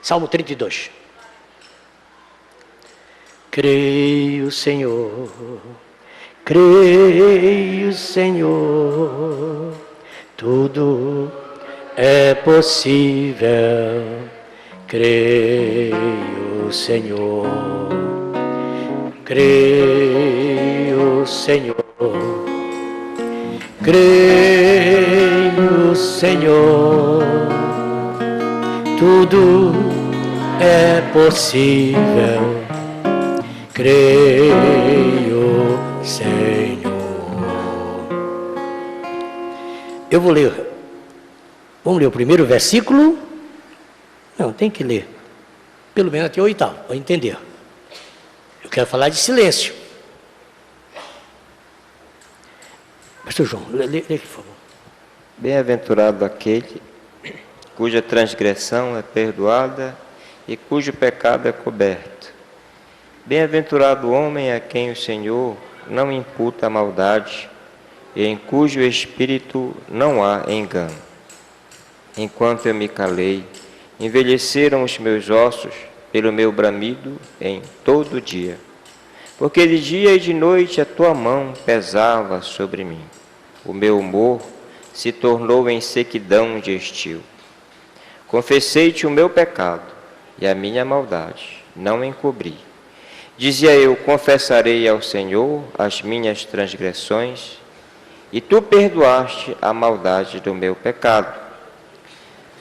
Salmo 32. Creio, Senhor, tudo é possível. Creio, Senhor, creio, Senhor, tudo é possível. Creio, Senhor. Eu vou ler. Vamos ler o primeiro versículo? Não, tem que ler. Pelo menos até o 8º, para entender. Eu quero falar de silêncio. Pastor João, lê aqui, por favor. Bem-aventurado aquele cuja transgressão é perdoada e cujo pecado é coberto. Bem-aventurado o homem a quem o Senhor não imputa a maldade e em cujo espírito não há engano. Enquanto eu me calei, envelheceram os meus ossos pelo meu bramido em todo dia, porque de dia e de noite a tua mão pesava sobre mim. O meu humor se tornou em sequidão de estio. Confessei-te o meu pecado e a minha maldade não encobri. Dizia eu: confessarei ao Senhor as minhas transgressões, e tu perdoaste a maldade do meu pecado.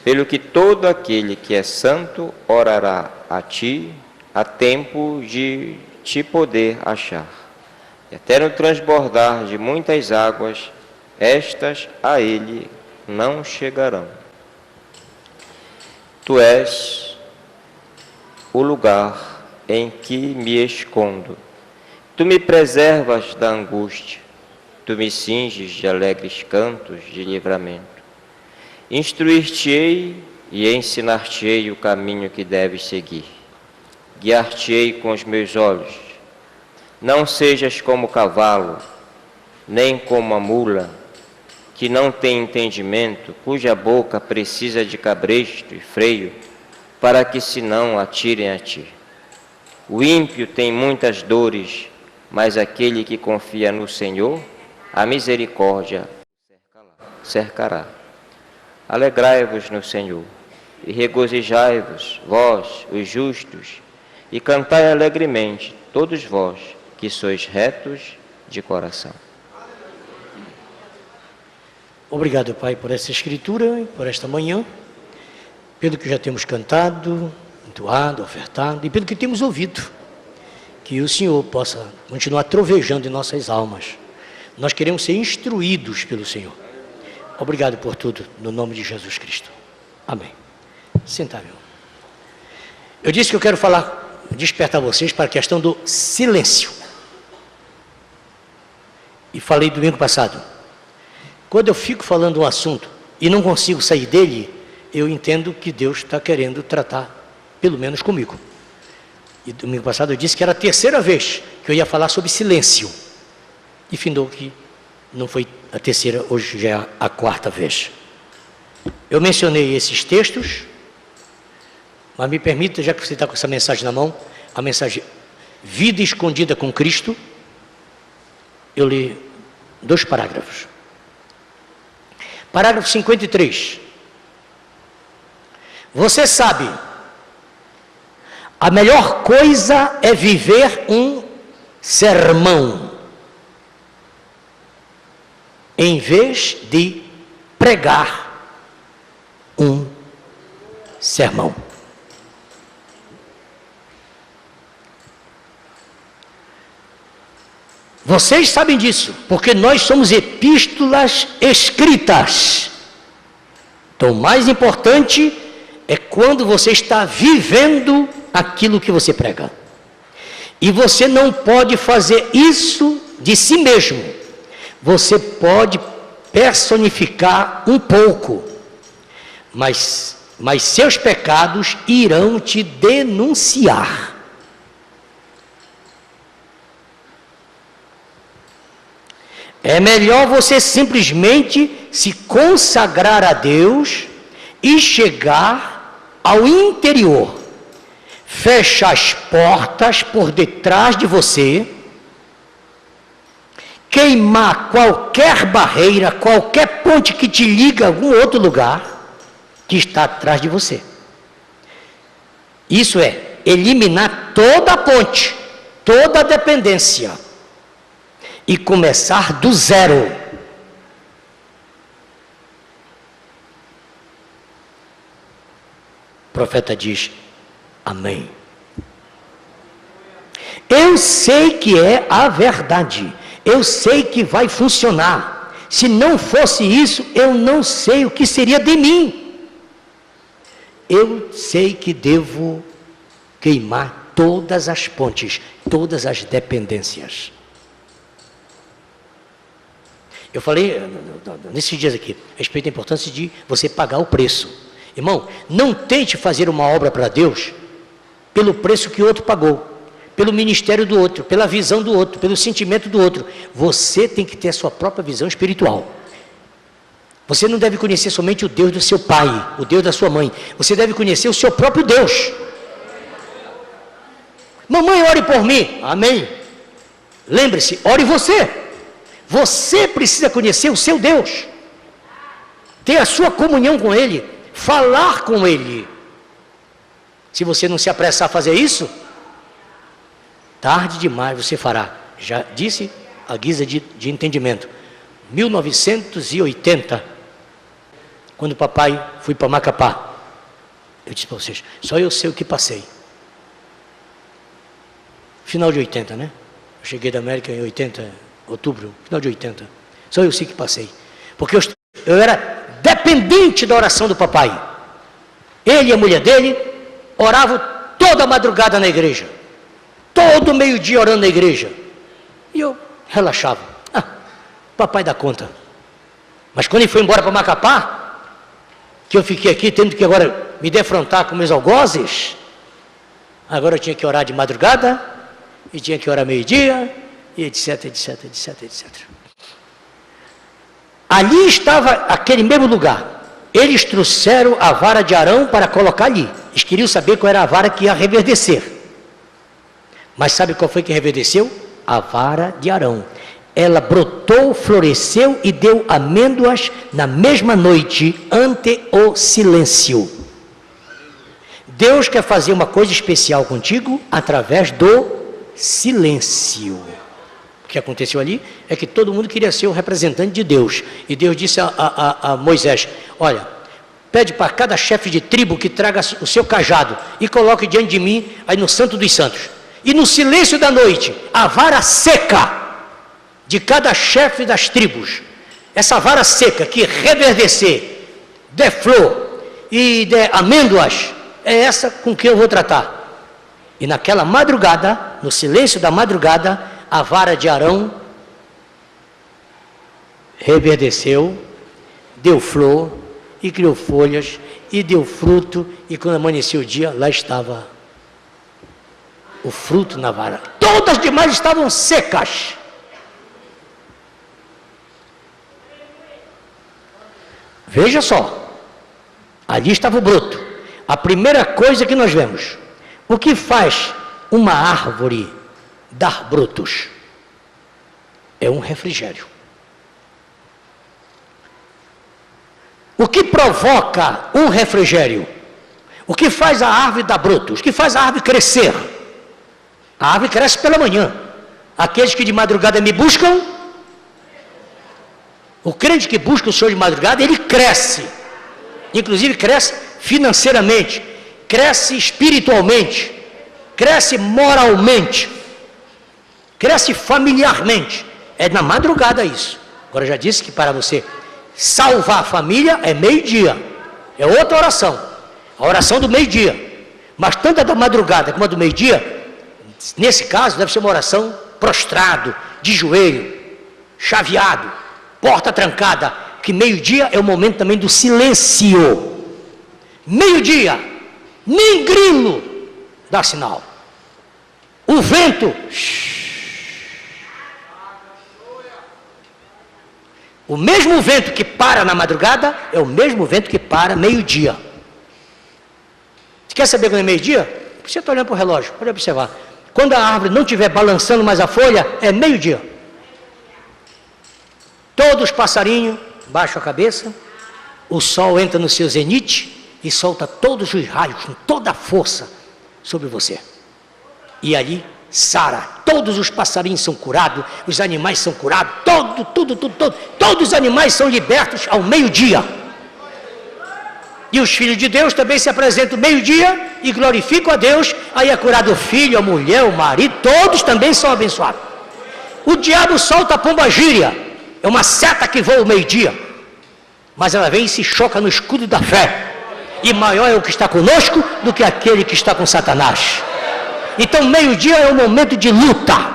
Pelo que todo aquele que é santo orará a ti, a tempo de te poder achar. E até no transbordar de muitas águas, estas a ele não chegarão. Tu és o lugar em que me escondo. Tu me preservas da angústia, tu me cinges de alegres cantos de livramento. Instruir-te-ei e ensinar-te-ei o caminho que deves seguir. Guiar-te-ei com os meus olhos. Não sejas como o cavalo, nem como a mula, que não tem entendimento, cuja boca precisa de cabresto e freio, para que se não atirem a ti. O ímpio tem muitas dores, mas aquele que confia no Senhor, a misericórdia cercará. Alegrai-vos no Senhor, e regozijai-vos, vós, os justos, e cantai alegremente, todos vós, que sois retos de coração. Obrigado, Pai, por essa escritura e por esta manhã, pelo que já temos cantado, entoado, ofertado e pelo que temos ouvido. Que o Senhor possa continuar trovejando em nossas almas. Nós queremos ser instruídos pelo Senhor. Obrigado por tudo, no nome de Jesus Cristo. Amém. Sentar, meu. Eu disse que eu quero despertar vocês para a questão do silêncio. E falei domingo passado. Quando eu fico falando um assunto e não consigo sair dele, eu entendo que Deus está querendo tratar, pelo menos comigo. E domingo passado eu disse que era a terceira vez que eu ia falar sobre silêncio. E findou que não foi a terceira, hoje já é a quarta vez. Eu mencionei esses textos, mas me permita, já que você está com essa mensagem na mão, a mensagem Vida Escondida com Cristo, eu li 2 parágrafos. Parágrafo 53. Você sabe, a melhor coisa é viver um sermão, em vez de pregar um sermão. Vocês sabem disso, porque nós somos epístolas escritas. Então, o mais importante é quando você está vivendo aquilo que você prega. E você não pode fazer isso de si mesmo. Você pode personificar um pouco, mas seus pecados irão te denunciar. É melhor você simplesmente se consagrar a Deus e chegar ao interior, fecha as portas por detrás de você, queimar qualquer barreira, qualquer ponte que te liga a algum outro lugar que está atrás de você. Isso é, eliminar toda a ponte, toda a dependência e começar do zero. O profeta diz, amém. Eu sei que é a verdade. Eu sei que vai funcionar. Se não fosse isso, eu não sei o que seria de mim. Eu sei que devo queimar todas as pontes, todas as dependências. Eu falei nesses dias aqui, a respeito da importância de você pagar o preço. Irmão, não tente fazer uma obra para Deus pelo preço que o outro pagou, pelo ministério do outro, pela visão do outro, pelo sentimento do outro. Você tem que ter a sua própria visão espiritual. Você não deve conhecer somente o Deus do seu pai, o Deus da sua mãe. Você deve conhecer o seu próprio Deus. Mamãe, ore por mim. Amém. Lembre-se, ore você. Você precisa conhecer o seu Deus. Ter a sua comunhão com Ele. Falar com Ele. Se você não se apressar a fazer isso, tarde demais você fará. Já disse a guisa de entendimento. 1980, quando o papai foi para Macapá, eu disse para vocês, só eu sei o que passei. Final de 80, né? Eu cheguei da América em 80, outubro, final de 80. Só eu sei o que passei. Porque eu era dependente da oração do papai. Ele e a mulher dele oravam toda madrugada na igreja. Todo meio-dia orando na igreja. E eu relaxava. Papai dá conta. Mas quando ele foi embora para Macapá, que eu fiquei aqui tendo que agora me defrontar com meus algozes, agora eu tinha que orar de madrugada, e tinha que orar meio-dia, e etc, etc, etc, etc. Ali estava aquele mesmo lugar. Eles trouxeram a vara de Arão para colocar ali. Eles queriam saber qual era a vara que ia reverdecer. Mas sabe qual foi que reverdeceu? A vara de Arão. Ela brotou, floresceu e deu amêndoas na mesma noite ante o silêncio. Deus quer fazer uma coisa especial contigo através do silêncio. O que aconteceu ali é que todo mundo queria ser o representante de Deus. E Deus disse a Moisés, olha, pede para cada chefe de tribo que traga o seu cajado e coloque diante de mim, aí no Santo dos Santos. E no silêncio da noite, a vara seca de cada chefe das tribos, essa vara seca que reverdecer, der flor e der amêndoas, é essa com que eu vou tratar. E naquela madrugada, no silêncio da madrugada, a vara de Arão reverdeceu, deu flor e criou folhas e deu fruto, e quando amanheceu o dia, lá estava o fruto na vara. Todas as demais estavam secas. Veja só, ali estava o broto. A primeira coisa que nós vemos, o que faz uma árvore dar brotos? É um refrigério. O que provoca um refrigério? O que faz a árvore dar brotos? O que faz a árvore crescer? A árvore cresce pela manhã. Aqueles que de madrugada me buscam, o crente que busca o Senhor de madrugada, ele cresce. Inclusive cresce financeiramente, cresce espiritualmente, cresce moralmente, cresce familiarmente. É na madrugada isso. Agora eu já disse que para você salvar a família é meio-dia. É outra oração. A oração do meio-dia. Mas tanto a da madrugada como a do meio-dia, nesse caso deve ser uma oração prostrado, de joelho, chaveado, porta trancada, que meio-dia é o momento também do silêncio. Meio-dia, nem grilo dá sinal. O vento, o mesmo vento que para na madrugada é o mesmo vento que para meio-dia. Quer saber quando é meio-dia? Você está olhando para o relógio, pode observar. Quando a árvore não estiver balançando mais a folha, é meio-dia. Todos os passarinhos baixam a cabeça, o sol entra no seu zenite e solta todos os raios com toda a força sobre você. E ali, sara, todos os passarinhos são curados, os animais são curados, todos os animais são libertos ao meio-dia. E os filhos de Deus também se apresentam meio-dia e glorificam a Deus. Aí é curado o filho, a mulher, o marido, todos também são abençoados. O diabo solta a pomba-gíria, é uma seta que voa ao meio-dia, mas ela vem e se choca no escudo da fé. E maior é o que está conosco do que aquele que está com Satanás. Então meio-dia é um momento de luta.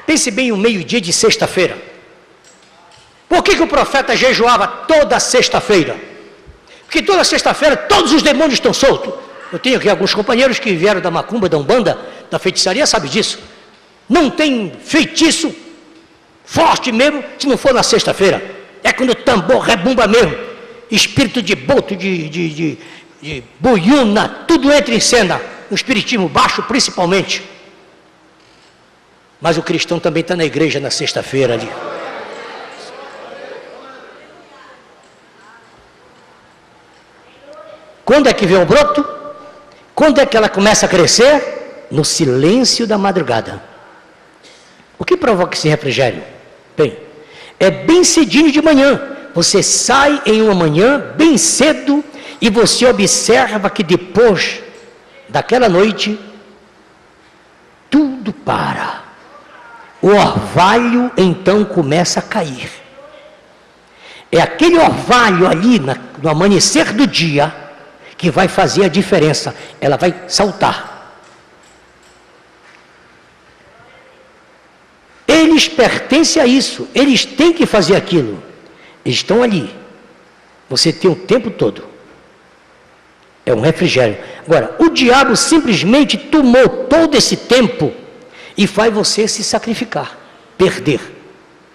Pense bem o meio-dia de sexta-feira. Por que o profeta jejuava toda sexta-feira? Porque toda sexta-feira todos os demônios estão soltos. Eu tenho aqui alguns companheiros que vieram da macumba, da umbanda, da feitiçaria, sabe disso. Não tem feitiço forte mesmo se não for na sexta-feira. É quando o tambor rebumba mesmo. Espírito de boto, de buiuna, tudo entra em cena. No espiritismo baixo principalmente. Mas o cristão também está na igreja na sexta-feira ali. Quando é que vem o broto? Quando é que ela começa a crescer? No silêncio da madrugada. O que provoca esse refrigério? Bem, é bem cedinho de manhã. Você sai em uma manhã bem cedo e você observa que depois daquela noite tudo para. O orvalho então começa a cair. É aquele orvalho ali no amanhecer do dia que vai fazer a diferença. Ela vai saltar. Eles pertencem a isso. Eles têm que fazer aquilo. Eles estão ali. Você tem o tempo todo. É um refrigério. Agora, o diabo simplesmente tomou todo esse tempo e faz você se sacrificar, perder,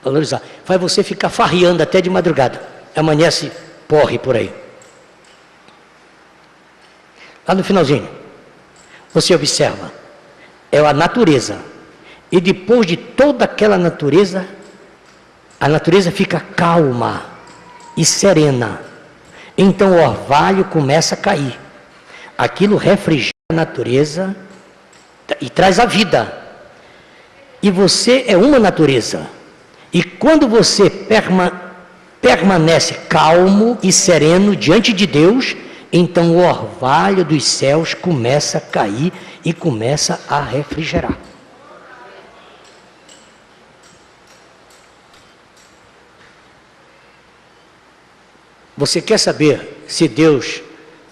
valorizar. Faz você ficar farreando até de madrugada. Amanhece, porre por aí. Lá no finalzinho, você observa, é a natureza. E depois de toda aquela natureza, a natureza fica calma e serena. Então o orvalho começa a cair. Aquilo refrigera a natureza e traz a vida. E você é uma natureza. E quando você permanece calmo e sereno diante de Deus, então o orvalho dos céus começa a cair e começa a refrigerar. Você quer saber se Deus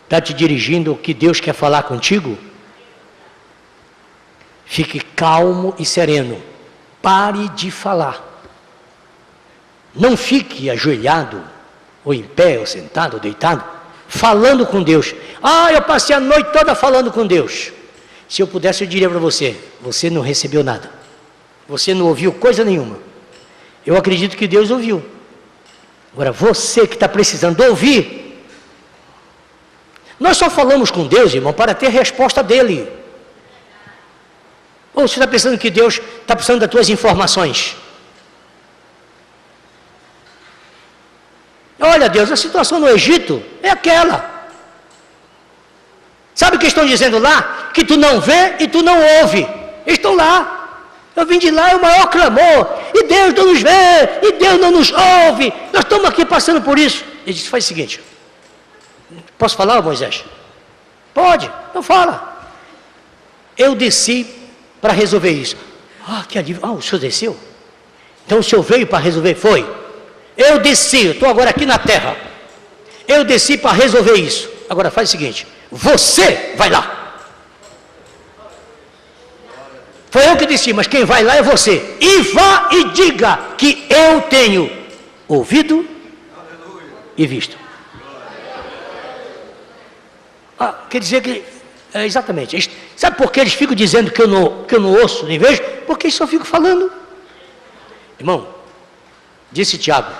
está te dirigindo, o que Deus quer falar contigo? Fique calmo e sereno. Pare de falar. Não fique ajoelhado, ou em pé, ou sentado, ou deitado, falando com Deus. Ah, eu passei a noite toda falando com Deus. Se eu pudesse, eu diria para você, você não recebeu nada. Você não ouviu coisa nenhuma. Eu acredito que Deus ouviu. Agora, você que está precisando ouvir, nós só falamos com Deus, irmão, para ter resposta dele. Ou você está pensando que Deus está precisando das tuas informações? Olha, Deus, a situação no Egito é aquela. Sabe o que estão dizendo lá? Que tu não vê e tu não ouve. Eles estão lá. Eu vim de lá, é o maior clamor. E Deus não nos vê, e Deus não nos ouve. Nós estamos aqui passando por isso. Ele disse, faz o seguinte. Posso falar, Moisés? Pode, então fala. Eu desci para resolver isso. Ah, que alívio. Ah, o senhor desceu? Então o senhor veio para resolver? Foi. Eu desci, estou agora aqui na terra. Eu desci para resolver isso. Agora faz o seguinte, você vai lá. Foi eu que disse, mas quem vai lá é você. E vá e diga que eu tenho ouvido e visto. Ah, quer dizer que, exatamente. Sabe por que eles ficam dizendo que eu não ouço nem vejo? Porque eles só ficam falando. Irmão, disse Tiago,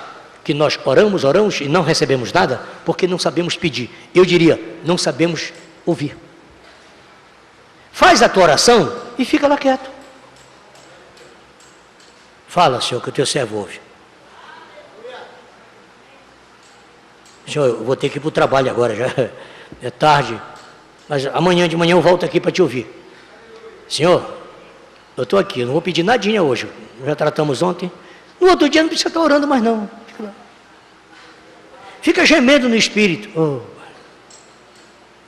que nós oramos e não recebemos nada, porque não sabemos pedir. Eu diria, não sabemos ouvir. Faz a tua oração e fica lá quieto. Fala, Senhor, que o teu servo ouve. Senhor, eu vou ter que ir para o trabalho agora, já é tarde, mas amanhã de manhã eu volto aqui para te ouvir. Senhor, eu estou aqui, eu não vou pedir nadinha hoje, já tratamos ontem. No outro dia não precisa estar orando mais não. Fica lá. Fica gemendo no espírito. Oh,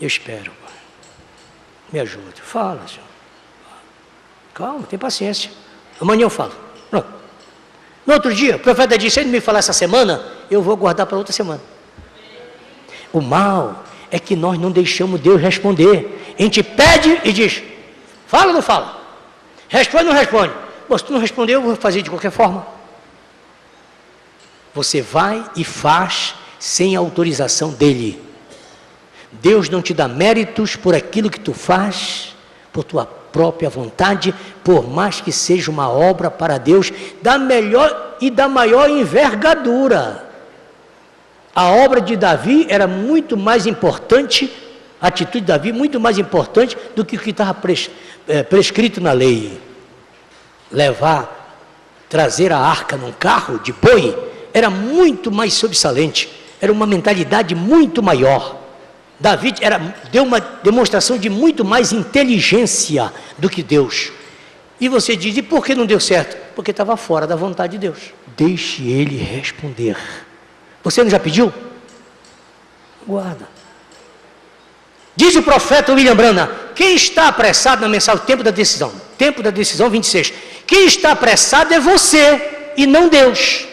eu espero. Me ajuda. Fala, Senhor. Calma, tem paciência. Amanhã eu falo. Pronto. No outro dia, o profeta disse, se ele me falar essa semana, eu vou guardar para outra semana. O mal é que nós não deixamos Deus responder. A gente pede e diz, fala ou não fala? Responde ou não responde? Bom, se tu não respondeu, eu vou fazer de qualquer forma. Você vai e faz sem autorização dele. Deus não te dá méritos por aquilo que tu faz, por tua própria vontade, por mais que seja uma obra para Deus, da melhor e da maior envergadura. A obra de Davi era muito mais importante, a atitude de Davi muito mais importante do que o que estava prescrito na lei. Trazer a arca num carro de boi, era muito mais sobressalente, era uma mentalidade muito maior. Davi deu uma demonstração de muito mais inteligência do que Deus. E você diz, e por que não deu certo? Porque estava fora da vontade de Deus. Deixe ele responder. Você não já pediu? Guarda. Diz o profeta William Branham, quem está apressado na mensagem, tempo da decisão 26, quem está apressado é você e não Deus.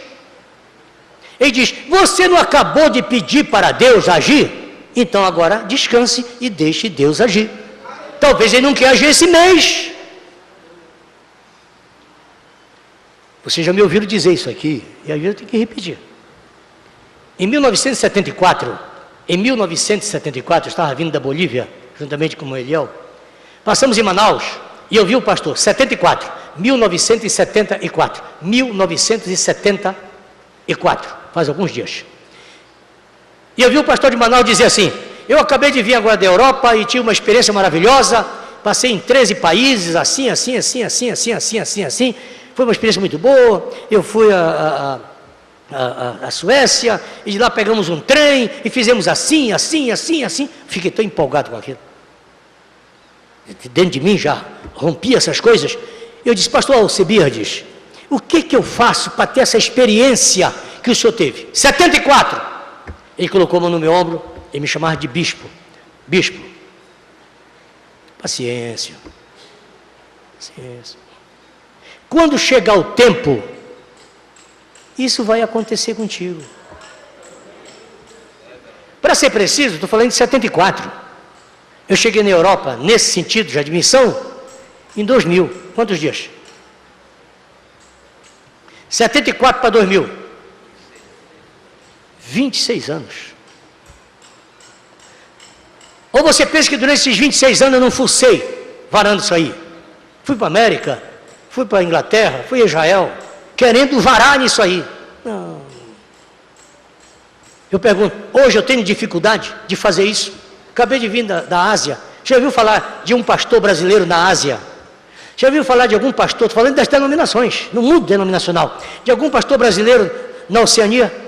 Ele diz, você não acabou de pedir para Deus agir? Então agora descanse e deixe Deus agir. Talvez ele não quer agir esse mês. Vocês já me ouviram dizer isso aqui, e às vezes eu tenho que repetir. Em 1974, eu estava vindo da Bolívia, juntamente com o Eliel, passamos em Manaus, e eu vi o pastor, 1974, faz alguns dias. E eu vi o pastor de Manaus dizer assim, eu acabei de vir agora da Europa e tive uma experiência maravilhosa, passei em 13 países, assim, foi uma experiência muito boa, eu fui a Suécia, e de lá pegamos um trem, e fizemos assim, fiquei tão empolgado com aquilo. Dentro de mim já rompia essas coisas. Eu disse, pastor Alcebiades, o que eu faço para ter essa experiência que o senhor teve? 74! Ele colocou a mão no meu ombro e me chamava de bispo. Bispo, paciência. Quando chegar o tempo, isso vai acontecer contigo. Para ser preciso, estou falando de 74. Eu cheguei na Europa, nesse sentido de admissão, em 2000. Quantos dias? 74 para 2000. 26 anos. Ou você pensa que durante esses 26 anos eu não fucei, varando isso aí. Fui para a América, fui para a Inglaterra, fui a Israel, querendo varar nisso aí. Não. Eu pergunto, hoje eu tenho dificuldade de fazer isso? Acabei de vir da Ásia. Já ouviu falar de um pastor brasileiro na Ásia? Já ouviu falar de algum pastor, estou falando das denominações, no mundo denominacional, de algum pastor brasileiro na Oceania?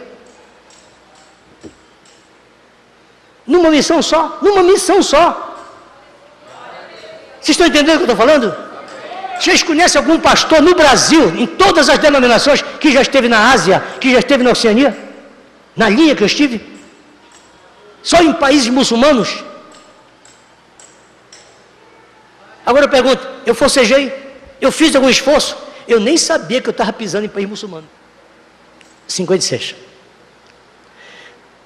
Numa missão só. Vocês estão entendendo o que eu estou falando? Vocês conhecem algum pastor no Brasil, em todas as denominações, que já esteve na Ásia, que já esteve na Oceania? Na linha que eu estive? Só em países muçulmanos? Agora eu pergunto, eu forcejei? Eu fiz algum esforço? Eu nem sabia que eu estava pisando em país muçulmano. 56.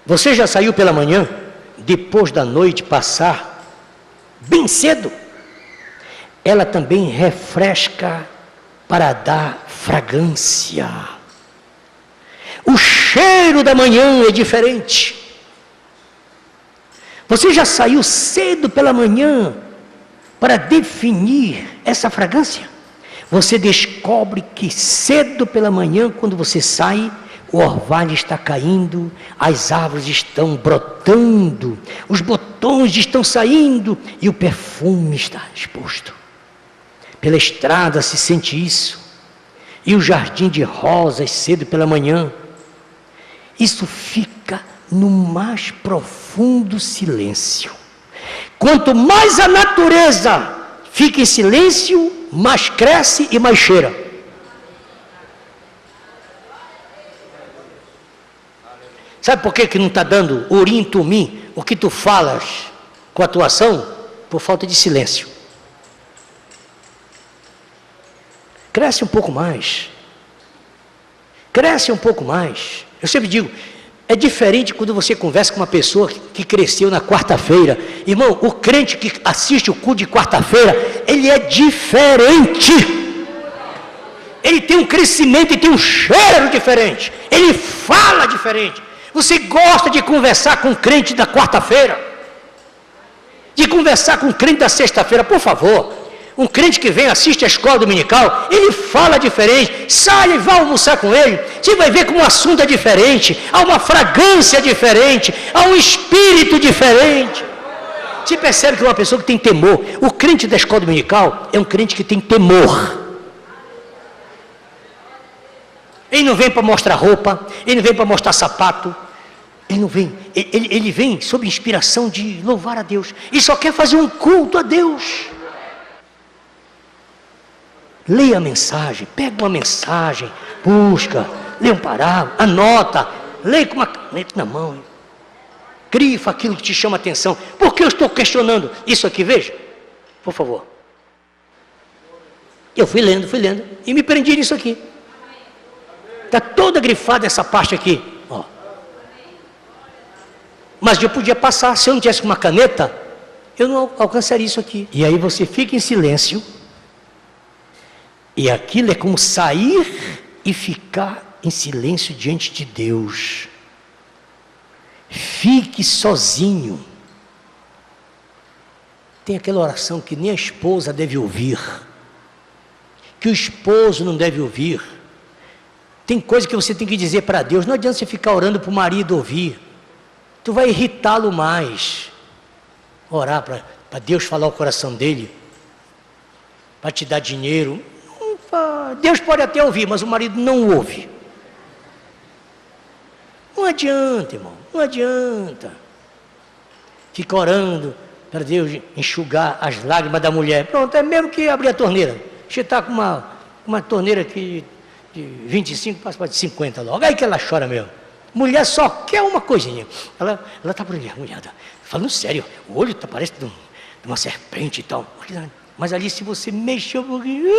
Você já saiu pela manhã, depois da noite passar, bem cedo? Ela também refresca para dar fragrância. O cheiro da manhã é diferente. Você já saiu cedo pela manhã para definir essa fragrância? Você descobre que cedo pela manhã, quando você sai, o orvalho está caindo, as árvores estão brotando, os botões batons estão saindo e o perfume está exposto. Pela estrada se sente isso. E o jardim de rosas cedo pela manhã. Isso fica no mais profundo silêncio. Quanto mais a natureza fica em silêncio, mais cresce e mais cheira. Sabe por que não está dando urim, tumim, o que tu falas com a tua ação? Por falta de silêncio. Cresce um pouco mais. Cresce um pouco mais. Eu sempre digo, é diferente quando você conversa com uma pessoa que cresceu na quarta-feira. Irmão, o crente que assiste o culto de quarta-feira, ele é diferente. Ele tem um crescimento e tem um cheiro diferente. Ele fala diferente. Você gosta de conversar com o crente da quarta-feira? De conversar com o crente da sexta-feira, por favor. Um crente que vem, assiste a escola dominical, ele fala diferente, sai e vai almoçar com ele, você vai ver como o assunto é diferente, há uma fragrância diferente, há um espírito diferente. Você percebe que é uma pessoa que tem temor. O crente da escola dominical é um crente que tem temor. Ele não vem para mostrar roupa, ele não vem para mostrar sapato, ele não vem, ele vem sob inspiração de louvar a Deus, e só quer fazer um culto a Deus. Leia a mensagem, pega uma mensagem, busca, lê um parágrafo, anota, leia com uma caneta na mão, grifa aquilo que te chama a atenção. Por que eu estou questionando isso aqui? Veja, por favor. Eu fui lendo e me prendi nisso aqui. Está toda grifada essa parte aqui, ó. Mas eu podia passar, se eu não tivesse uma caneta, eu não alcançaria isso aqui. E aí você fica em silêncio. E aquilo é como sair e ficar em silêncio diante de Deus. Fique sozinho. Tem aquela oração que nem a esposa deve ouvir, que o esposo não deve ouvir. Tem coisa que você tem que dizer para Deus. Não adianta você ficar orando para o marido ouvir. Tu vai irritá-lo mais. Orar para Deus falar o coração dele, para te dar dinheiro. Deus pode até ouvir, mas o marido não ouve. Não adianta, irmão, não adianta. Fica orando para Deus enxugar as lágrimas da mulher. Pronto, é mesmo que abrir a torneira. Você está com uma torneira aqui de 25, passa para 50 logo. Aí que ela chora mesmo. Mulher só quer uma coisinha. Ela está mulherada. Falando sério, o olho parece de uma serpente e tal. Mas ali se você mexer um pouquinho...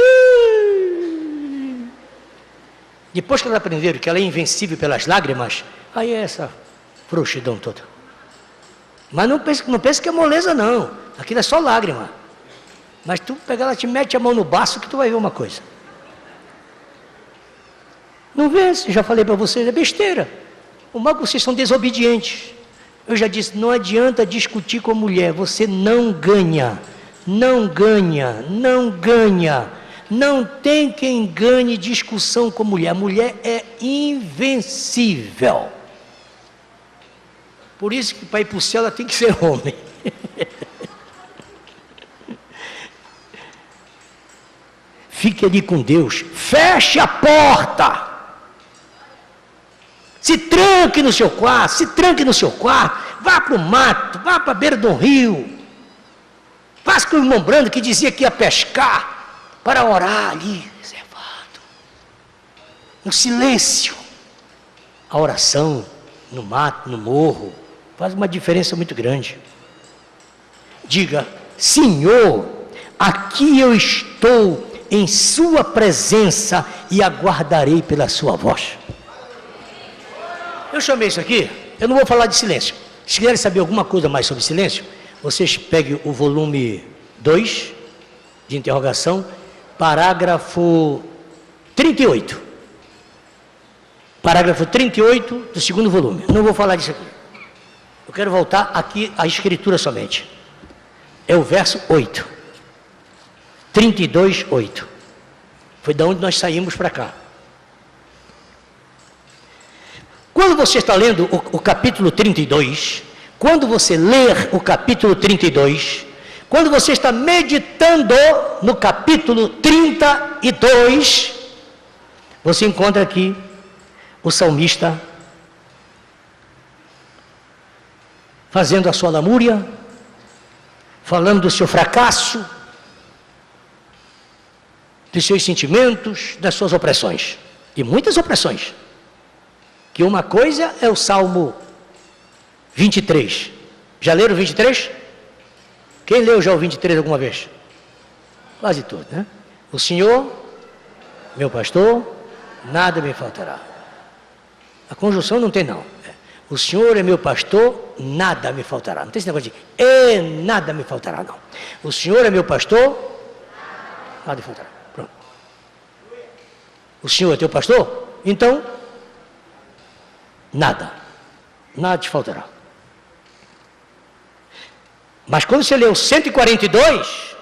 Depois que elas aprenderam que ela é invencível pelas lágrimas, aí é essa frouxidão toda. Mas não pense que é moleza não. Aquilo é só lágrima. Mas tu pegar ela, te mete a mão no baço que tu vai ver uma coisa. Não vê? Já falei para vocês, é besteira. O mal que vocês são desobedientes. Eu já disse, não adianta discutir com a mulher, você não ganha. Não ganha, não ganha. Não tem quem ganhe discussão com mulher. A mulher é invencível. Por isso que para ir para o céu ela tem que ser homem. Fique ali com Deus. Feche a porta. Se tranque no seu quarto. Se tranque no seu quarto. Vá para o mato. Vá para a beira do rio. Faça com o irmão Brando que dizia que ia pescar. Para orar ali, reservado, no silêncio. A oração no mato, no morro, faz uma diferença muito grande. Diga, Senhor, aqui eu estou em sua presença e aguardarei pela sua voz. Eu chamei isso aqui, eu não vou falar de silêncio. Se quiserem saber alguma coisa mais sobre silêncio, vocês peguem o volume 2 de interrogação, parágrafo 38. Parágrafo 38 do segundo volume. Não vou falar disso aqui. Eu quero voltar aqui à escritura somente. É o verso 8. 32, 8. Foi da onde nós saímos para cá. Quando você está lendo o capítulo 32, quando você ler o capítulo 32, quando você está meditando no capítulo 32, você encontra aqui o salmista fazendo a sua lamúria, falando do seu fracasso, dos seus sentimentos, das suas opressões, e muitas opressões, que uma coisa é o Salmo 23, já leram o 23? Quem leu já o 23 alguma vez? Quase todos, né? O Senhor, meu pastor, nada me faltará. A conjunção não tem não. O Senhor é meu pastor, nada me faltará. Não tem esse negócio de nada me faltará, não. O Senhor é meu pastor, nada me faltará. Pronto. O Senhor é teu pastor? Então, nada te faltará. Mas quando você lê o 142,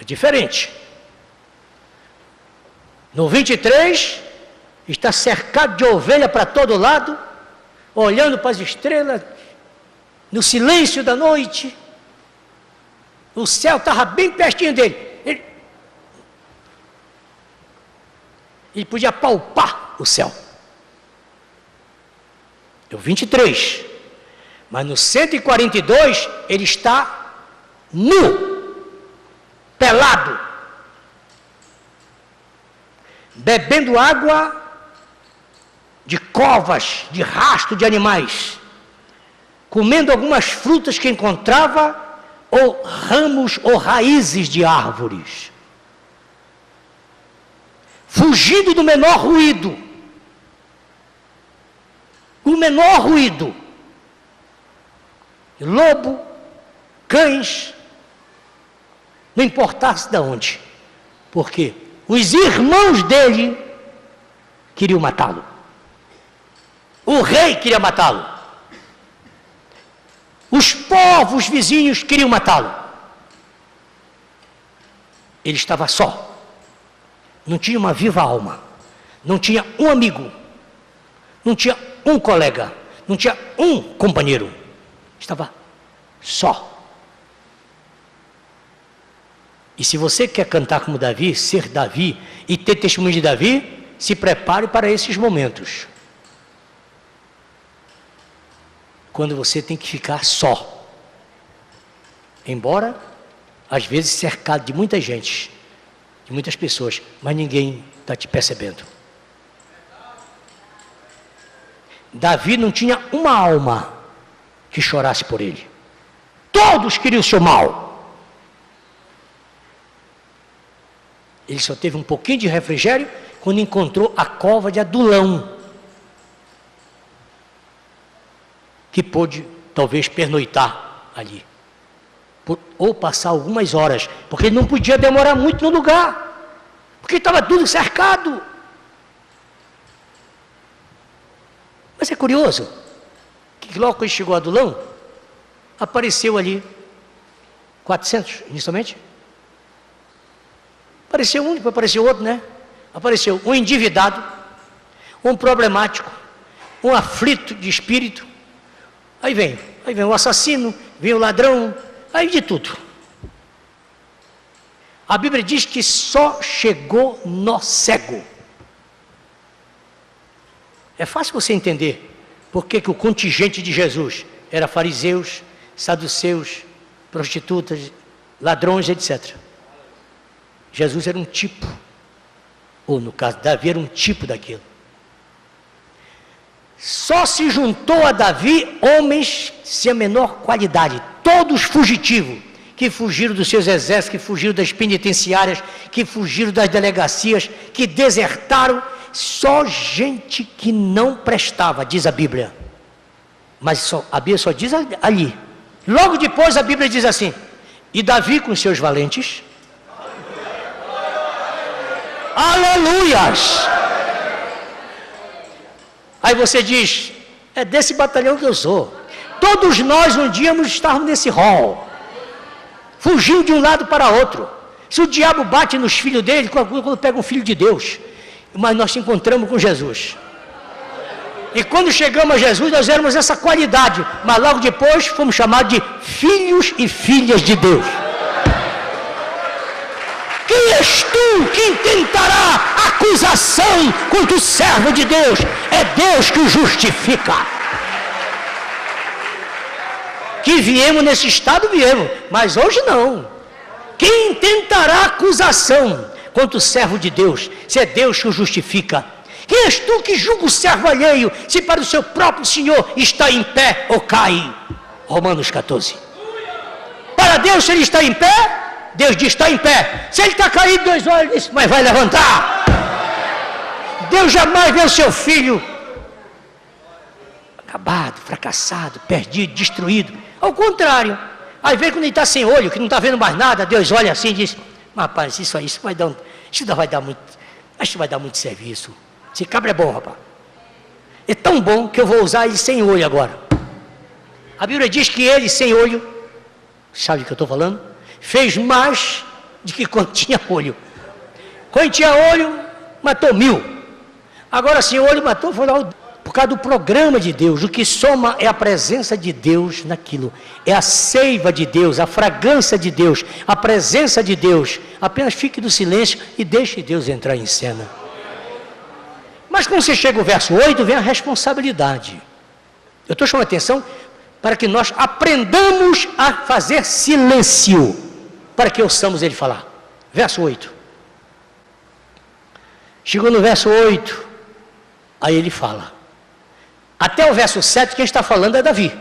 é diferente. No 23, está cercado de ovelha para todo lado, olhando para as estrelas, no silêncio da noite. O céu estava bem pertinho dele. Ele podia palpar o céu. É o 23. Mas no 142, ele está nu, pelado, bebendo água de covas, de rastro de animais, comendo algumas frutas que encontrava, ou ramos ou raízes de árvores, fugindo do menor ruído, o menor ruído, lobo, cães, não importasse de onde, porque os irmãos dele queriam matá-lo. O rei queria matá-lo. Os povos vizinhos queriam matá-lo. Ele estava só. Não tinha uma viva alma. Não tinha um amigo. Não tinha um colega. Não tinha um companheiro. Estava só. E se você quer cantar como Davi, ser Davi e ter testemunho de Davi, se prepare para esses momentos. Quando você tem que ficar só. Embora, às vezes, cercado de muita gente, de muitas pessoas, mas ninguém está te percebendo. Davi não tinha uma alma que chorasse por ele. Todos queriam o seu mal. Ele só teve um pouquinho de refrigério quando encontrou a cova de Adulão, que pôde, talvez, pernoitar ali, ou passar algumas horas, porque ele não podia demorar muito no lugar, porque estava tudo cercado. Mas é curioso, que logo que chegou a Adulão, apareceu ali 400, inicialmente. Apareceu um, depois apareceu outro, né? Apareceu um endividado, um problemático, um aflito de espírito. Aí vem o assassino, vem o ladrão, aí de tudo. A Bíblia diz que só chegou nó cego. É fácil você entender por que o contingente de Jesus era fariseus, saduceus, prostitutas, ladrões, etc. Jesus era um tipo, ou no caso de Davi era um tipo daquilo. Só se juntou a Davi homens sem a menor qualidade, todos fugitivos, que fugiram dos seus exércitos, que fugiram das penitenciárias, que fugiram das delegacias, que desertaram, só gente que não prestava, diz a Bíblia. Mas a Bíblia só diz ali. Logo depois a Bíblia diz assim: e Davi com seus valentes, aleluias! Aí você diz, é desse batalhão que eu sou. Todos nós um dia estávamos nesse rol, fugindo de um lado para outro. Se o diabo bate nos filhos dele, quando pega um filho de Deus, mas nós te encontramos com Jesus. E quando chegamos a Jesus, nós éramos essa qualidade, mas logo depois fomos chamados de filhos e filhas de Deus. Quem és tu que intentará acusação contra o servo de Deus? É Deus que o justifica. Que viemos nesse estado, viemos, mas hoje não. Quem intentará acusação contra o servo de Deus? Se é Deus que o justifica. Quem és tu que julga o servo alheio, se para o seu próprio Senhor está em pé ou cai? Romanos 14. Para Deus, se ele está em pé, Deus diz, está em pé. Se ele está caído, Deus olha e diz, mas vai levantar. Deus jamais vê o seu filho acabado, fracassado, perdido, destruído. Ao contrário, às vezes quando ele está sem olho, que não está vendo mais nada, Deus olha assim e diz, rapaz, isso vai dar muito serviço. Esse cabra é bom, rapaz. É tão bom que eu vou usar ele sem olho agora. A Bíblia diz que ele sem olho, sabe do que eu estou falando? Fez mais do que quando tinha olho. Quando tinha olho, matou 1000. Agora sem olho, matou, foi lá, por causa do programa de Deus. O que soma é a presença de Deus naquilo. É a seiva de Deus, a fragrância de Deus, a presença de Deus. Apenas fique no silêncio e deixe Deus entrar em cena. Mas quando você chega ao verso 8, vem a responsabilidade. Eu estou chamando a atenção para que nós aprendamos a fazer silêncio, para que ouçamos ele falar. Verso 8. Chegou no verso 8, aí ele fala. Até o verso 7, quem está falando é Davi.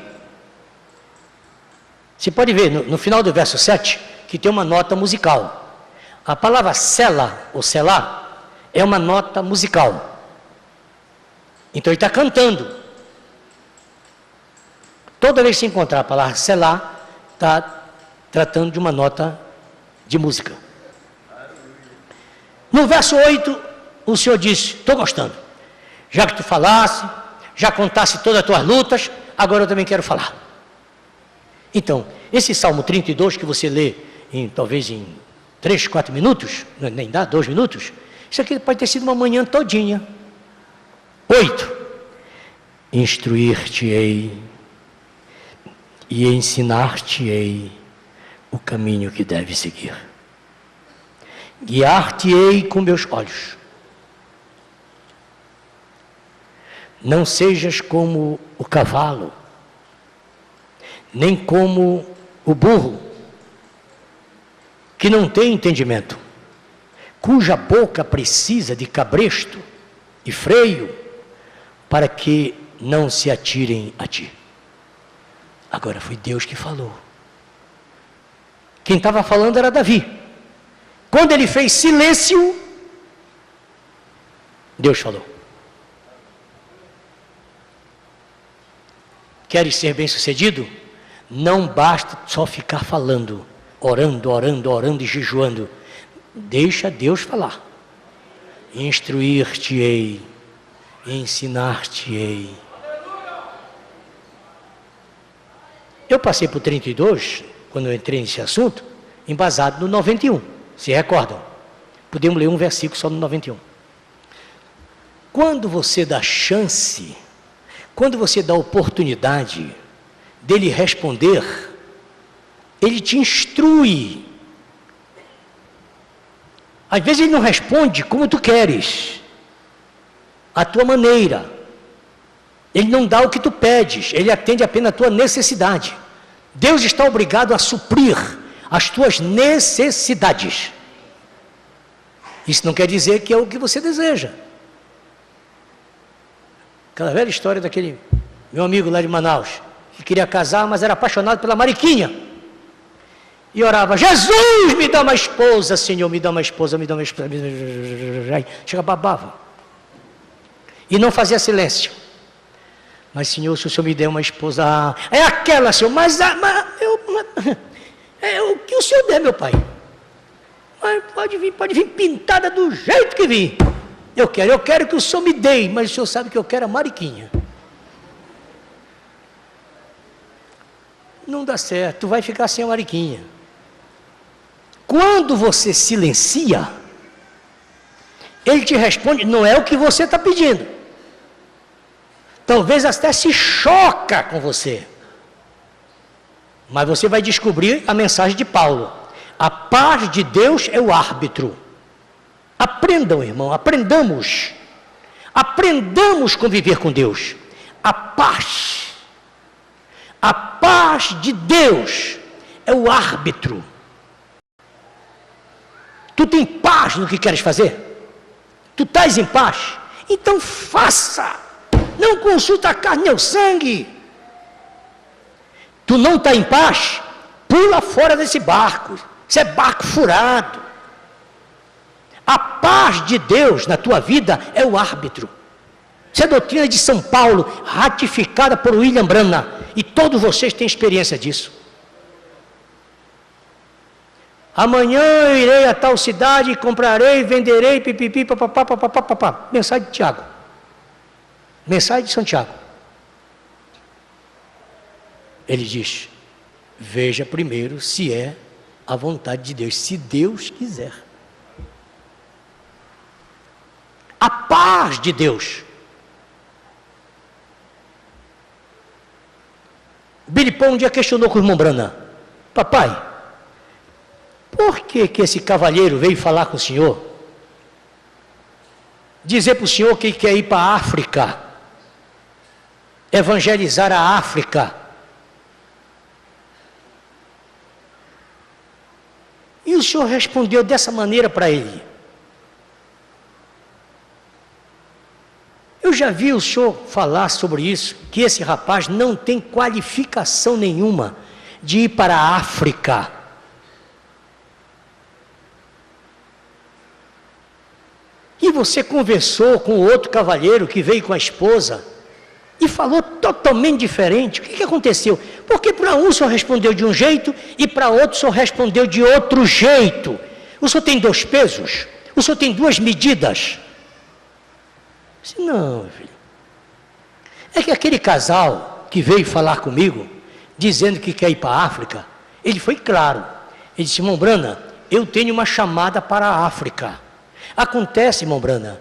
Você pode ver no final do verso 7, que tem uma nota musical. A palavra sela, ou selá, é uma nota musical. Então ele está cantando. Toda vez que se encontrar a palavra selá, está tratando de uma nota de música. No verso 8, o Senhor disse, estou gostando. Já que tu falasse, já contasse todas as tuas lutas, agora eu também quero falar. Então, esse Salmo 32 que você lê, talvez em 3, 4 minutos, nem dá 2 minutos, isso aqui pode ter sido uma manhã todinha. 8. Instruir-te-ei e ensinar-te-ei o caminho que deves seguir. Guiar-te-ei com meus olhos. Não sejas como o cavalo, nem como o burro, que não tem entendimento, cuja boca precisa de cabresto e freio, para que não se atirem a ti. Agora foi Deus que falou. Quem estava falando era Davi. Quando ele fez silêncio, Deus falou. Queres ser bem-sucedido? Não basta só ficar falando, orando e jejuando. Deixa Deus falar. Instruir-te-ei, ensinar-te-ei. Eu passei por 32, quando eu entrei nesse assunto, embasado no 91. Se recordam? Podemos ler um versículo só no 91. Quando você dá chance, quando você dá oportunidade dele responder, ele te instrui. Às vezes ele não responde como tu queres, à tua maneira. Ele não dá o que tu pedes, ele atende apenas a tua necessidade. Deus está obrigado a suprir as tuas necessidades. Isso não quer dizer que é o que você deseja. Aquela velha história daquele meu amigo lá de Manaus, que queria casar, mas era apaixonado pela Mariquinha. E orava, Jesus, me dá uma esposa, Senhor, me dá uma esposa, me dá uma esposa. Chega, babava. E não fazia silêncio. Mas, Senhor, se o Senhor me der uma esposa, é aquela, Senhor, mas é o que o Senhor der, meu Pai. Mas pode vir pintada do jeito que vir. Eu quero que o Senhor me dê, mas o Senhor sabe que eu quero a Mariquinha. Não dá certo, tu vai ficar sem a Mariquinha. Quando você silencia, ele te responde, não é o que você está pedindo. Talvez até se choca com você. Mas você vai descobrir a mensagem de Paulo. A paz de Deus é o árbitro. Aprendam, irmão, aprendamos. Aprendamos a conviver com Deus. A paz de Deus é o árbitro. Tu tem paz no que queres fazer? Tu estás em paz? Então faça. Não consulta a carne nem o sangue. Tu não está em paz? Pula fora desse barco. Isso é barco furado. A paz de Deus na tua vida é o árbitro. Isso é a doutrina de São Paulo, ratificada por William Branham. E todos vocês têm experiência disso. Amanhã eu irei a tal cidade, comprarei, venderei, pipipi, papapá, papapá, papapá. Mensagem de Tiago. Mensagem de Santiago. Ele diz, veja primeiro se é a vontade de Deus, se Deus quiser. A paz de Deus. Billy Paul um dia questionou com o irmão Branham, papai, por que esse cavalheiro veio falar com o senhor? Dizer para o senhor que ele quer ir para a África, evangelizar a África. E o senhor respondeu dessa maneira para ele. Eu já vi o senhor falar sobre isso, que esse rapaz não tem qualificação nenhuma de ir para a África. E você conversou com outro cavalheiro que veio com a esposa e falou totalmente diferente. O que aconteceu? Porque para um o senhor respondeu de um jeito e para outro o senhor respondeu de outro jeito. O senhor tem 2 pesos? O senhor tem 2 medidas? Eu disse, não, filho. É que aquele casal que veio falar comigo, dizendo que quer ir para a África, ele foi claro. Ele disse, irmão Branham, eu tenho uma chamada para a África. Acontece, irmão Branham,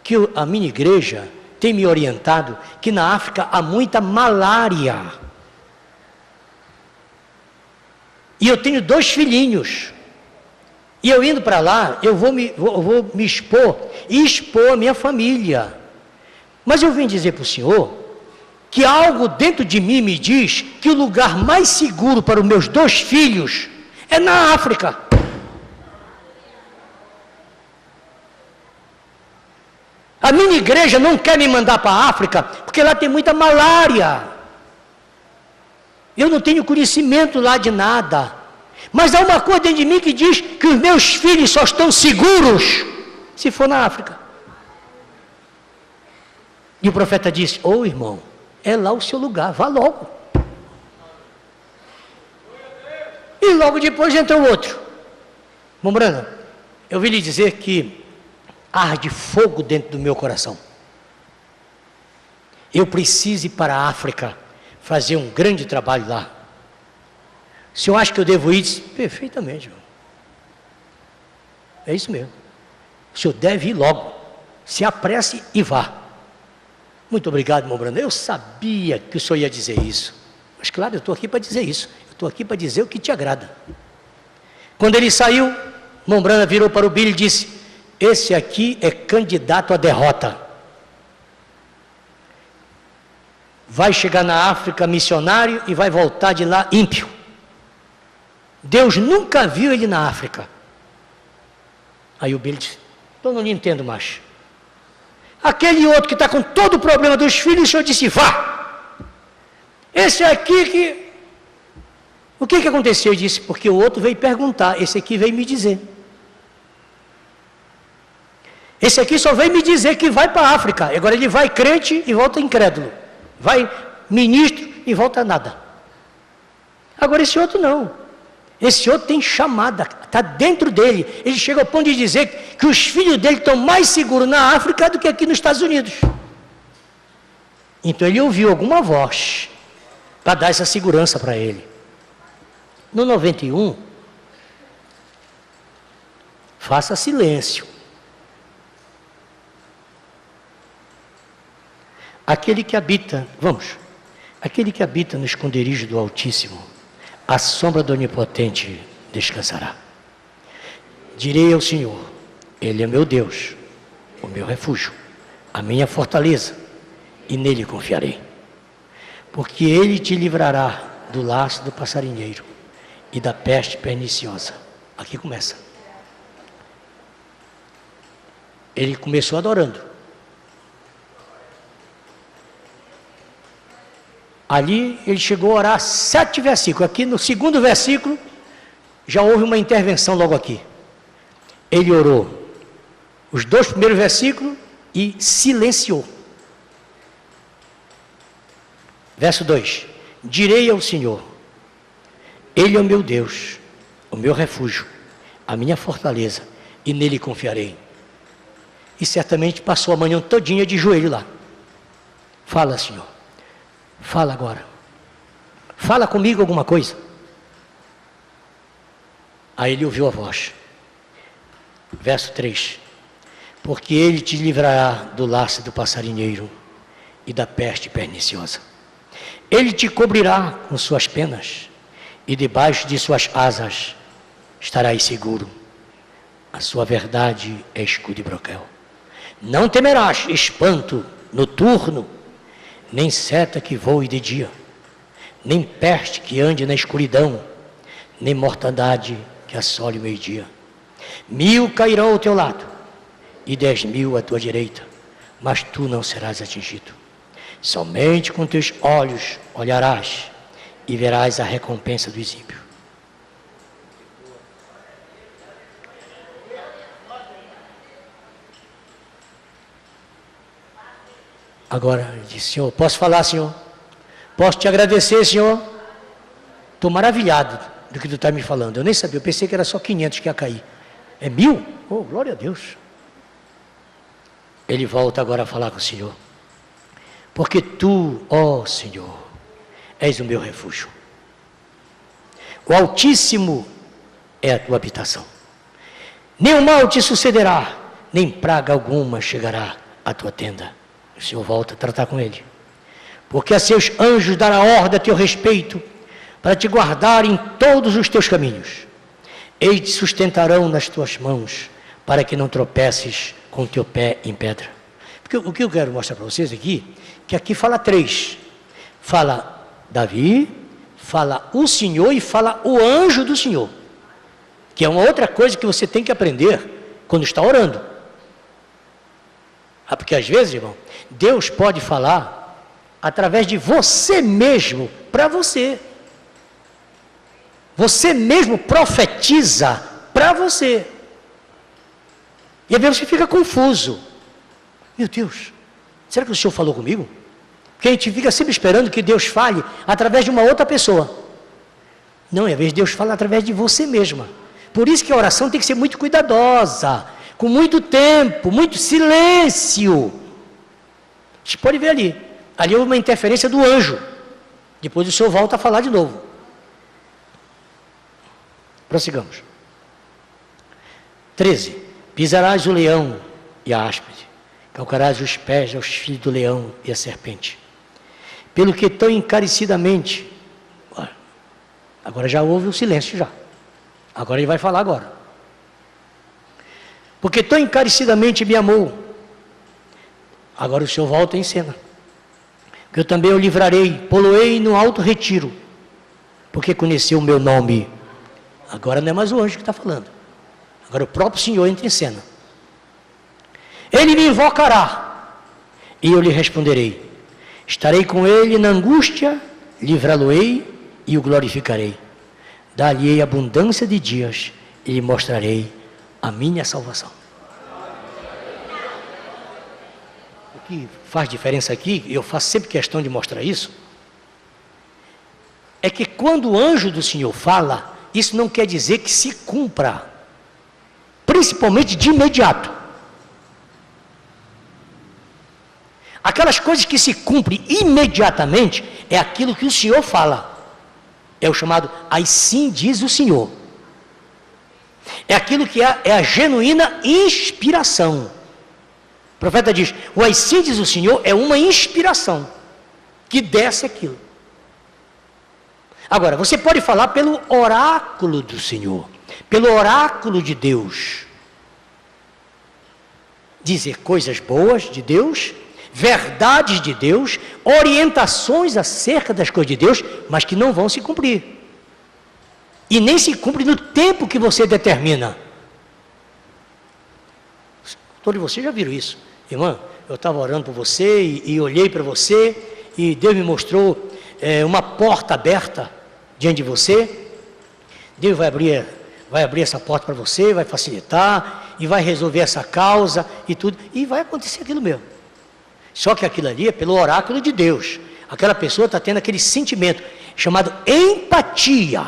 que a minha igreja tem me orientado que na África há muita malária. E eu tenho 2 filhinhos. E eu indo para lá, eu vou me expor e expor a minha família. Mas eu vim dizer para o senhor que algo dentro de mim me diz que o lugar mais seguro para os meus 2 filhos é na África. A minha igreja não quer me mandar para a África, porque lá tem muita malária. Eu não tenho conhecimento lá de nada. Mas há uma coisa dentro de mim que diz que os meus filhos só estão seguros se for na África. E o profeta disse, ô irmão, é lá o seu lugar, vá logo. E logo depois entrou outro. Irmão Branham, eu vim lhe dizer que arde fogo dentro do meu coração. Eu preciso ir para a África, fazer um grande trabalho lá. O senhor acha que eu devo ir? Disse, perfeitamente, irmão. É isso mesmo. O senhor deve ir logo. Se apresse e vá. Muito obrigado, irmão Branham. Eu sabia que o senhor ia dizer isso. Mas claro, eu estou aqui para dizer isso. Eu estou aqui para dizer o que te agrada. Quando ele saiu, irmão Branham virou para o Billy e disse, esse aqui é candidato à derrota. Vai chegar na África missionário e vai voltar de lá ímpio. Deus nunca viu ele na África. Aí o Billy disse, eu não lhe entendo mais. Aquele outro que está com todo o problema dos filhos, o senhor disse, vá. Esse aqui que... O que aconteceu? Eu disse, porque o outro veio perguntar, esse aqui veio me dizer. Esse aqui só veio me dizer que vai para a África. Agora ele vai crente e volta incrédulo. Vai ministro e volta nada. Agora esse outro não. Esse outro tem chamada, está dentro dele. Ele chega ao ponto de dizer que os filhos dele estão mais seguros na África do que aqui nos Estados Unidos. Então ele ouviu alguma voz para dar essa segurança para ele. No 91, faça silêncio. aquele que habita no esconderijo do Altíssimo, à sombra do Onipotente descansará. Direi ao Senhor, Ele é meu Deus, o meu refúgio, a minha fortaleza, e nele confiarei. Porque Ele te livrará do laço do passarinheiro e da peste perniciosa. Aqui começa. Ele começou adorando. Ali ele chegou a orar 7 versículos. Aqui no segundo versículo, já houve uma intervenção logo aqui. Ele orou os 2 primeiros versículos e silenciou. Verso 2: direi ao Senhor, Ele é o meu Deus, o meu refúgio, a minha fortaleza, e nele confiarei. E certamente passou a manhã todinha de joelho lá. Fala, Senhor. Fala agora. Fala comigo alguma coisa. Aí ele ouviu a voz. Verso 3: porque Ele te livrará do laço do passarinheiro e da peste perniciosa. Ele te cobrirá com suas penas, e debaixo de suas asas estarás seguro. A sua verdade é escudo e broquel. Não temerás espanto noturno, nem seta que voe de dia, nem peste que ande na escuridão, nem mortandade que assole o meio-dia. 1000 cairão ao teu lado, e 10.000 à tua direita, mas tu não serás atingido. Somente com teus olhos olharás e verás a recompensa do ímpio. Agora ele disse: Senhor, posso falar, Senhor? Posso te agradecer, Senhor? Estou maravilhado do que tu está me falando. Eu nem sabia, eu pensei que era só 500 que ia cair. É 1000? Oh, glória a Deus. Ele volta agora a falar com o Senhor. Porque tu, ó Senhor, és o meu refúgio. O Altíssimo é a tua habitação. Nenhum mal te sucederá, nem praga alguma chegará à tua tenda. O Senhor volta a tratar com ele. Porque a seus anjos dará ordem a teu respeito, para te guardar em todos os teus caminhos. Eles te sustentarão nas tuas mãos, para que não tropeces com o teu pé em pedra. Porque o que eu quero mostrar para vocês aqui, que aqui fala 3. Fala Davi, fala o Senhor e fala o anjo do Senhor. Que é uma outra coisa que você tem que aprender quando está orando. Porque às vezes, irmão, Deus pode falar através de você mesmo, para você. Você mesmo profetiza para você. E às vezes você fica confuso. Meu Deus, será que o Senhor falou comigo? Porque a gente fica sempre esperando que Deus fale através de uma outra pessoa. Não, às vezes Deus fala através de você mesma. Por isso que a oração tem que ser muito cuidadosa, com muito tempo, muito silêncio. A gente pode ver ali. Ali houve uma interferência do anjo. Depois o Senhor volta a falar de novo. Prossigamos. 13. Pisarás o leão e a áspide, calcarás os pés aos filhos do leão e a serpente. Pelo que tão encarecidamente, agora já houve o silêncio já. Agora ele vai falar agora. Porque tão encarecidamente me amou. Agora o Senhor volta em cena. Que eu também o livrarei, poloei no alto retiro, porque conheceu o meu nome. Agora não é mais o anjo que está falando. Agora o próprio Senhor entra em cena. Ele me invocará, e eu lhe responderei. Estarei com ele na angústia, livrá-lo-ei e o glorificarei. Dar-lhe-ei abundância de dias, e lhe mostrarei a minha salvação. O que faz diferença aqui, e eu faço sempre questão de mostrar isso, é que quando o anjo do Senhor fala, isso não quer dizer que se cumpra, principalmente de imediato. Aquelas coisas que se cumprem imediatamente é aquilo que o Senhor fala. É o chamado assim diz o Senhor. É aquilo que é a genuína inspiração. O profeta diz, o assim diz o Senhor é uma inspiração que desce aquilo. Agora, você pode falar pelo oráculo do Senhor, pelo oráculo de Deus. Dizer coisas boas de Deus, verdades de Deus, orientações acerca das coisas de Deus, mas que não vão se cumprir. E nem se cumpre no tempo que você determina. Todos vocês já viram isso. Irmã, eu estava orando por você e olhei para você e Deus me mostrou uma porta aberta diante de você. Deus vai abrir essa porta para você, vai facilitar e vai resolver essa causa e tudo. E vai acontecer aquilo mesmo. Só que aquilo ali é pelo oráculo de Deus. Aquela pessoa está tendo aquele sentimento chamado empatia.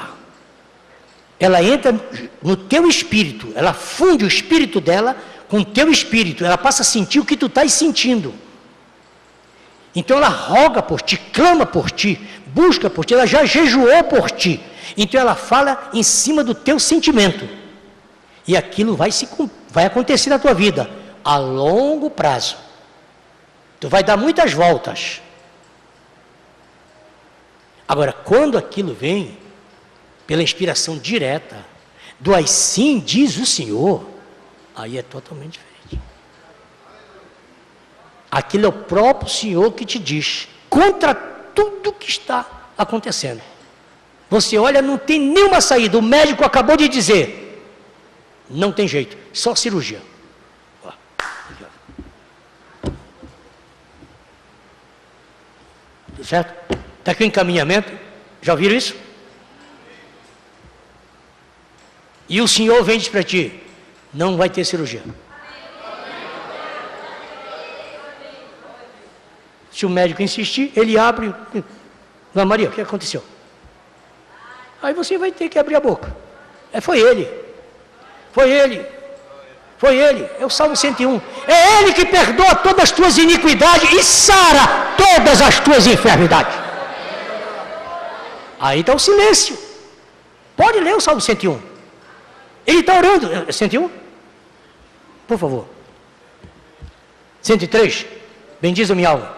Ela entra no teu espírito, ela funde o espírito dela com o teu espírito, ela passa a sentir o que tu estás sentindo. Então ela roga por ti, clama por ti, busca por ti, ela já jejuou por ti. Então ela fala em cima do teu sentimento. E aquilo vai acontecer na tua vida a longo prazo. Tu vai dar muitas voltas. Agora, quando aquilo vem pela inspiração direta do assim diz o Senhor, aí é totalmente diferente. Aquilo é o próprio Senhor que te diz, contra tudo que está acontecendo. Você olha, não tem nenhuma saída, o médico acabou de dizer, não tem jeito, só cirurgia. Tudo certo? Está aqui o encaminhamento, já ouviram isso? E o Senhor vem e diz para ti, não vai ter cirurgia. Se o médico insistir, ele abre. Dona Maria, o que aconteceu? Aí você vai ter que abrir a boca. Foi ele. Foi ele. Foi ele. É o Salmo 101. É ele que perdoa todas as tuas iniquidades e sara todas as tuas enfermidades. Aí está o silêncio. Pode ler o Salmo 101. Ele está orando. 101? Por favor. 103. Bendiz a minha alma.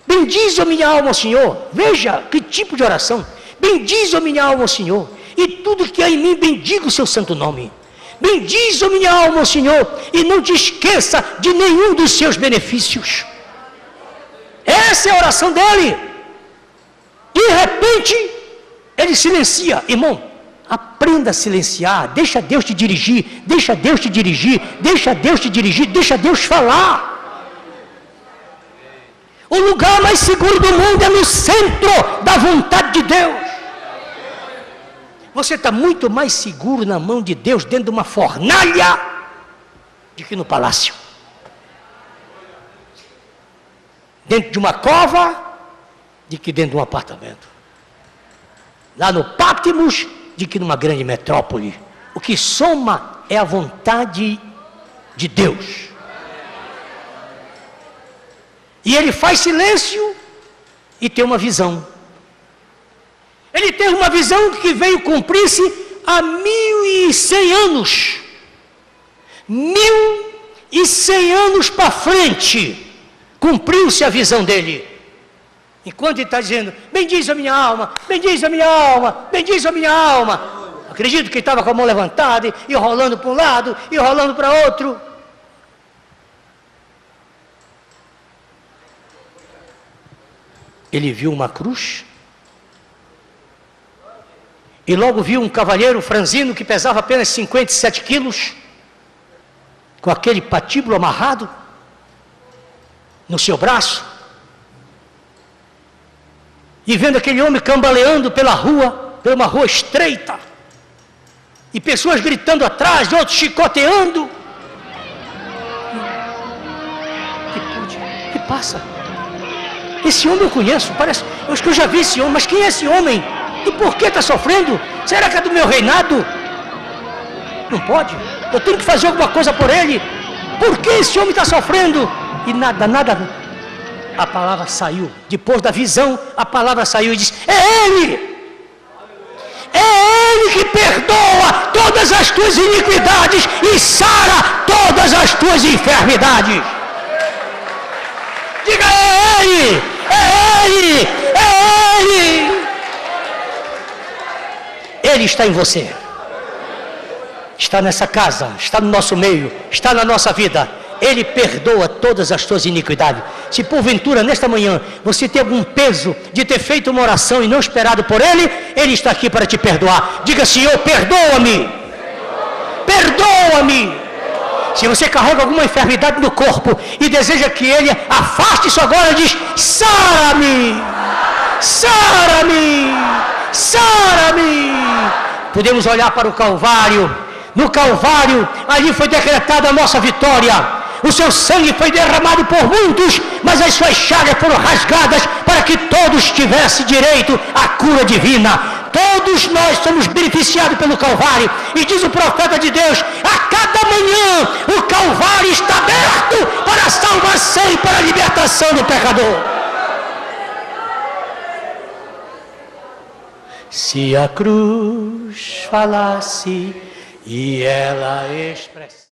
Bendiz a minha alma ao Senhor. Veja que tipo de oração. Bendiz a minha alma ao Senhor. E tudo que há em mim, bendiga o seu santo nome. Bendiz a minha alma ao Senhor. E não te esqueça de nenhum dos seus benefícios. Essa é a oração dele. De repente, ele silencia. Irmão, aprenda a silenciar. Deixa Deus te dirigir. Deixa Deus te dirigir. Deixa Deus te dirigir. Deixa Deus falar. O lugar mais seguro do mundo é no centro da vontade de Deus. Você está muito mais seguro na mão de Deus dentro de uma fornalha do que no palácio. Dentro de uma cova do que dentro de um apartamento. Lá no Patmos do que numa grande metrópole. O que soma é a vontade de Deus. E ele faz silêncio e tem uma visão. Ele tem uma visão que veio cumprir-se há 1100 anos. 1100 anos para frente, cumpriu-se a visão dele. Enquanto ele está dizendo, bendiz a minha alma, bendiz a minha alma, bendiz a minha alma. Acredito que ele estava com a mão levantada e rolando para um lado e rolando para outro. Ele viu uma cruz e logo viu um cavalheiro franzino que pesava apenas 57 quilos, com aquele patíbulo amarrado no seu braço, e vendo aquele homem cambaleando pela uma rua estreita, e pessoas gritando atrás, outros chicoteando. Que passa? Esse homem eu conheço, parece, eu acho que eu já vi esse homem, mas quem é esse homem? E por que está sofrendo? Será que é do meu reinado? Não pode, eu tenho que fazer alguma coisa por ele. Por que esse homem está sofrendo? E nada, a palavra saiu, depois da visão, a palavra saiu e disse, é ele! É ele que perdoa todas as tuas iniquidades e sara todas as tuas enfermidades. Ele está em você. Está nessa casa, está no nosso meio, está na nossa vida. Ele perdoa todas as tuas iniquidades. Se porventura, nesta manhã, você tem algum peso de ter feito uma oração e não esperado por Ele, Ele está aqui para te perdoar. Diga, Senhor, perdoa-me. Perdoa-me. Se você carrega alguma enfermidade no corpo e deseja que Ele afaste isso agora, diz, sara-me. Sara-me. Sara-me. Podemos olhar para o Calvário. No Calvário, ali foi decretada a nossa vitória. O seu sangue foi derramado por muitos, mas as suas chagas foram rasgadas para que todos tivessem direito à cura divina. Todos nós somos beneficiados pelo Calvário. E diz o profeta de Deus, a cada manhã o Calvário está aberto para a salvação e para a libertação do pecador. Se a cruz falasse e ela expressasse